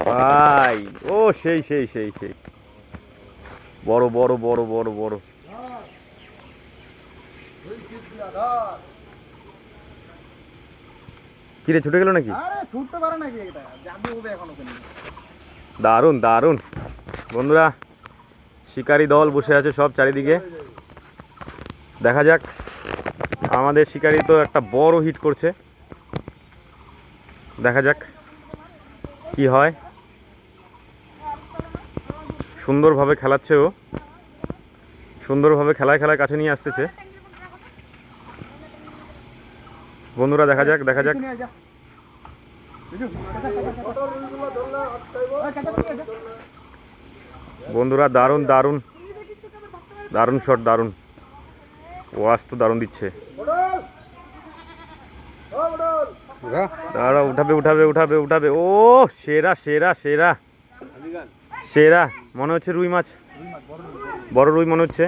ভাই ও সেই সেই সেই সেই বড় বড় বড় বড় বড় কিরে ছুটে গেল নাকি? ছুটতে পারে নাকি? এটা যাবে হবে এখনো। দারুন দারুন বন্ধুরা, শিকারী দল বসে আছে সব চারিদিকে। দেখা যাক, আমাদের শিকারী তো একটা বড় হিট করছে, দেখা যাক কি হয়। সুন্দরভাবে খেলাচ্ছে ও, সুন্দরভাবে খেলায় খেলায় কাছে নিয়ে আসতেছে বন্ধুরা। দেখা যাক দেখা যাক বন্ধুরা, দারুন দারুন দারুন শট, দারুন ওয়াজ তো দারুন দিচ্ছে। দাঁড়া, উঠাবে উঠাবে উঠাবে উঠাবে। ও সেরা সেরা সেরা সেরা, মনে হচ্ছে রুই মাছ, বড় রুই মনে হচ্ছে।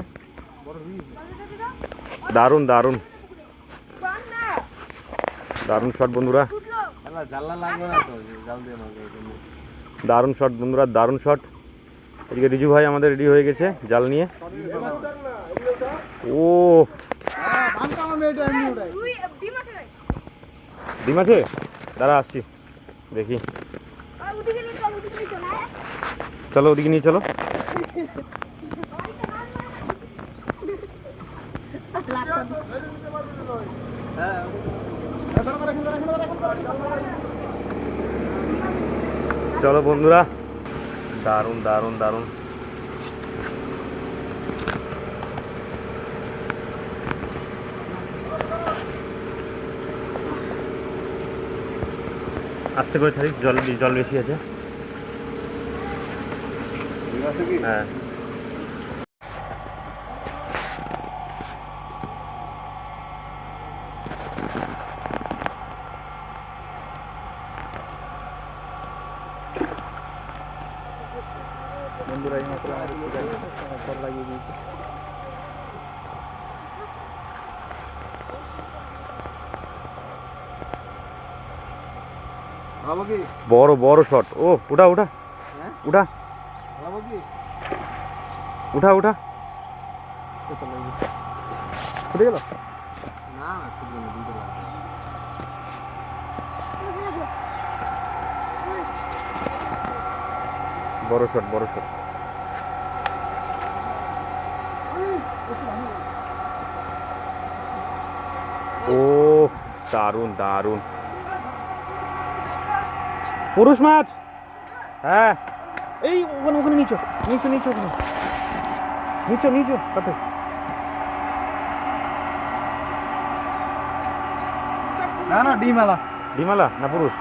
দারুন দারুন দারুন শট বন্ধুরা, দারুন শট বন্ধুরা, দারুন শট। এদিকে রিজু ভাই আমাদের রেডি হয়ে গেছে জাল নিয়ে। ও ডিম আছে, দাঁড়া আসছি দেখি। চলো ওদিকে নিয়ে চলো। চলো বন্ধুরা, দারুন দারুন দারুন। আস্তে করে ছাড়ি, জল জল বেশি আছে। হ্যাঁ বন্ধুরা এই মাত্র আমাদের লাগিয়ে দিয়েছে। বড় বড় শট। ও উঠা উঠা উঠা উঠা উঠা, ফুটে গেল না? বড় শট বড় শট। ও দারুন দারুন, পুরুষ মাছ। হ্যাঁ এই ওখানে ওখানে নিচো নিচো নিচো ওখানে নিচো নিচো কত না না ডিমালা ডিমালা না পুরুষ?